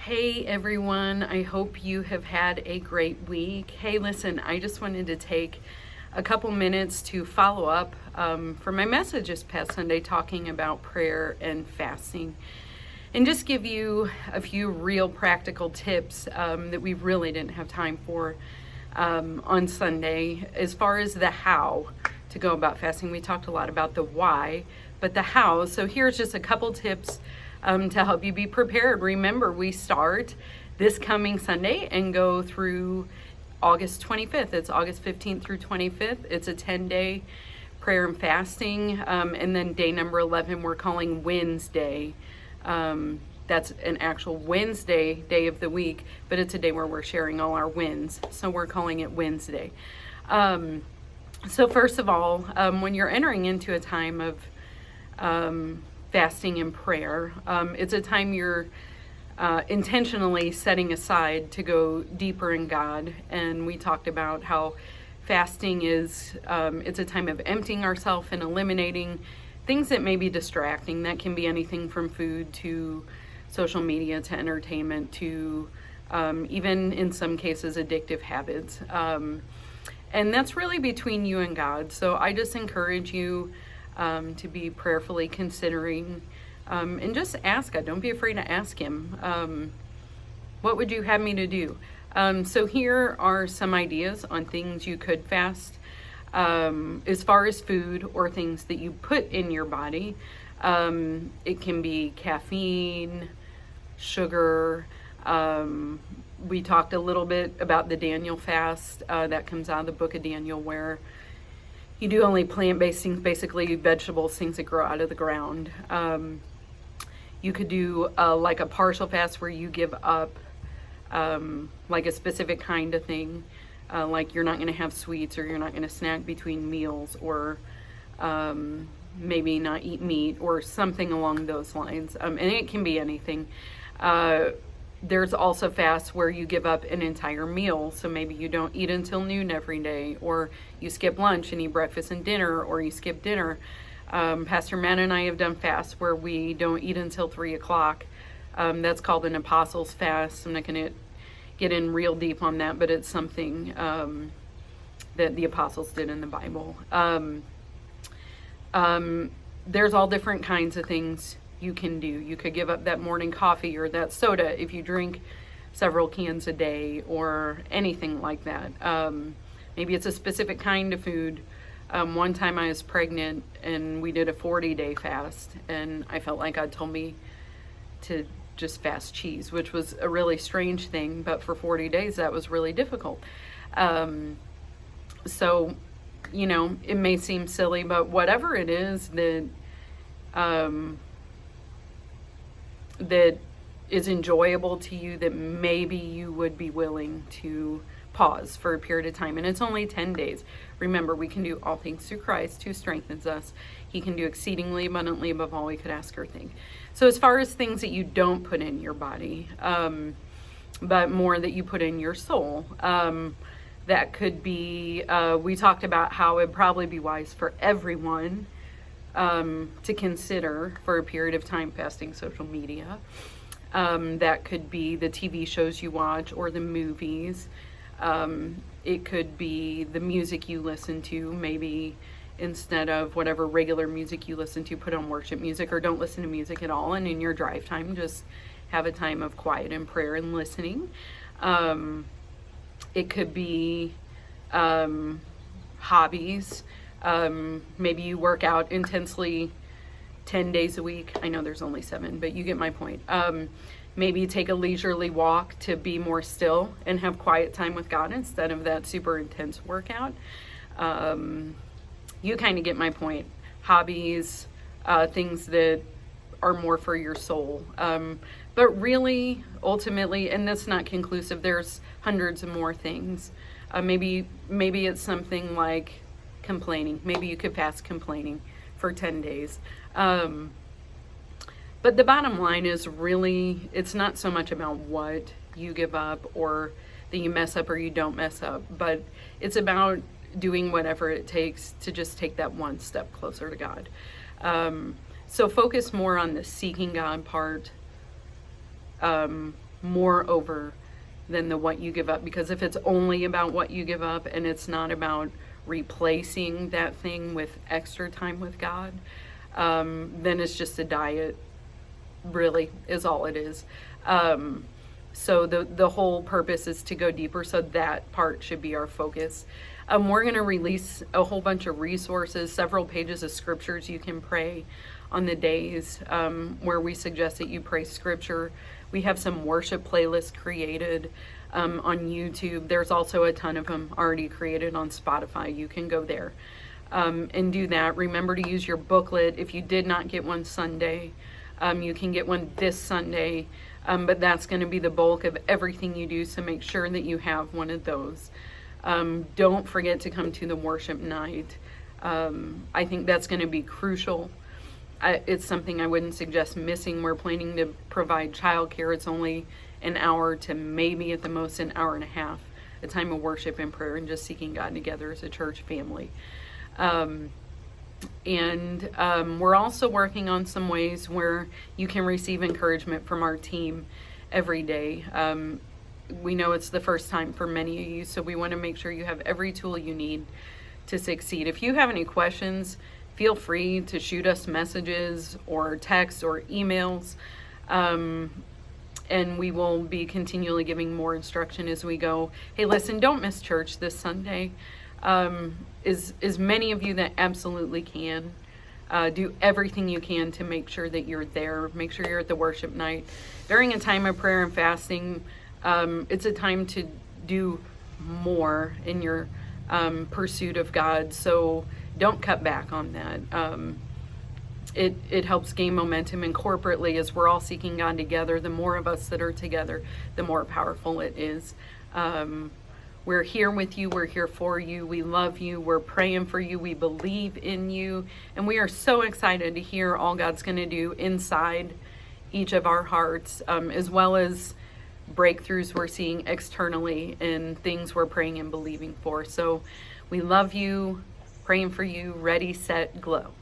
Hey everyone, I hope you have had a great week. Hey, listen, I just wanted to take a couple minutes to follow up for my message this past Sunday talking about prayer and fasting and just give you a few real practical tips that we really didn't have time for on Sunday. As far as the how to go about fasting, we talked a lot about the why, but the how. So here's just a couple tips to help you be prepared. Remember, we start this coming Sunday and go through August 25th. It's August 15th through 25th. It's a 10-day prayer and fasting. And then day number 11, we're calling Wednesday. That's an actual Wednesday day of the week, but it's a day where we're sharing all our wins. So we're calling it Wednesday. So first of all, when you're entering into a time of fasting and prayer, it's a time you're intentionally setting aside to go deeper in God. And we talked about how fasting is, it's a time of emptying ourselves and eliminating things that may be distracting. That can be anything from food to social media to entertainment to even in some cases addictive habits. And that's really between you and God. So I just encourage you to be prayerfully considering and just ask God. Don't be afraid to ask Him. What would you have me to do? So here are some ideas on things you could fast as far as food or things that you put in your body. It can be caffeine, sugar. We talked a little bit about the Daniel fast that comes out of the book of Daniel, where you do only plant-based things, basically vegetables, things that grow out of the ground. You could do like a partial fast where you give up like a specific kind of thing. Like you're not going to have sweets, or you're not going to snack between meals, or maybe not eat meat or something along those lines. And it can be anything. There's also fasts where you give up an entire meal. So maybe you don't eat until noon every day, or you skip lunch and eat breakfast and dinner, or you skip dinner. Pastor Matt and I have done fasts where we don't eat until 3 o'clock. That's called an apostles fast. I'm not going to get in real deep on that, but it's something that the apostles did in the Bible. There's all different kinds of things you can do. You could give up that morning coffee or that soda if you drink several cans a day, or anything like that. Maybe it's a specific kind of food. One time I was pregnant and we did a 40-day fast, and I felt like God told me to just fast cheese, which was a really strange thing, but for 40 days that was really difficult. So, you know, it may seem silly, but whatever it is that that is enjoyable to you, that maybe you would be willing to pause for a period of time. And it's only 10 days. Remember, we can do all things through Christ who strengthens us. He can do exceedingly abundantly above all we could ask or think. So as far as things that you don't put in your body, but more that you put in your soul, that could be, we talked about how it'd probably be wise for everyone to consider for a period of time fasting social media. That could be the TV shows you watch or the movies. It could be the music you listen to. Maybe instead of whatever regular music you listen to, put on worship music, or don't listen to music at all. And in your drive time, just have a time of quiet and prayer and listening. It could be hobbies. Maybe you work out intensely 10 days a week. I know there's only 7, but you get my point. Maybe take a leisurely walk to be more still and have quiet time with God instead of that super intense workout. You kind of get my point. Hobbies, things that are more for your soul. But really, ultimately, and that's not conclusive, there's hundreds of more things. Maybe it's something like complaining. Maybe you could fast complaining for 10 days. But the bottom line is really, it's not so much about what you give up or that you mess up or you don't mess up, but it's about doing whatever it takes to just take that one step closer to God. So focus more on the seeking God part more over than the what you give up. Because if it's only about what you give up and it's not about replacing that thing with extra time with God, then it's just a diet, really, is all it is. So the whole purpose is to go deeper, so that part should be our focus. We're going to release a whole bunch of resources, several pages of scriptures you can pray on the days where we suggest that you pray scripture. We have some worship playlists created on YouTube. There's also a ton of them already created on Spotify. You can go there and do that. Remember to use your booklet. If you did not get one Sunday, you can get one this Sunday, but that's going to be the bulk of everything you do, so make sure that you have one of those. Don't forget to come to the worship night. I think that's going to be crucial. It's something I wouldn't suggest missing. We're planning to provide childcare. It's only an hour to maybe at the most an hour and a half, a time of worship and prayer and just seeking God together as a church family. We're also working on some ways where you can receive encouragement from our team every day. We know it's the first time for many of you, so we want to make sure you have every tool you need to succeed. If you have any questions, feel free to shoot us messages or texts or emails, and we will be continually giving more instruction as we go. Hey, listen, don't miss church this Sunday. As many of you that absolutely can, do everything you can to make sure that you're there. Make sure you're at the worship night. During a time of prayer and fasting, it's a time to do more in your pursuit of God, so don't cut back on that. It helps gain momentum, and corporately, as we're all seeking God together, the more of us that are together, the more powerful it is. We're here with you. We're here for you. We love you. We're praying for you. We believe in you. And we are so excited to hear all God's going to do inside each of our hearts, as well as breakthroughs we're seeing externally and things we're praying and believing for. So we love you, praying for you, ready, set, glow.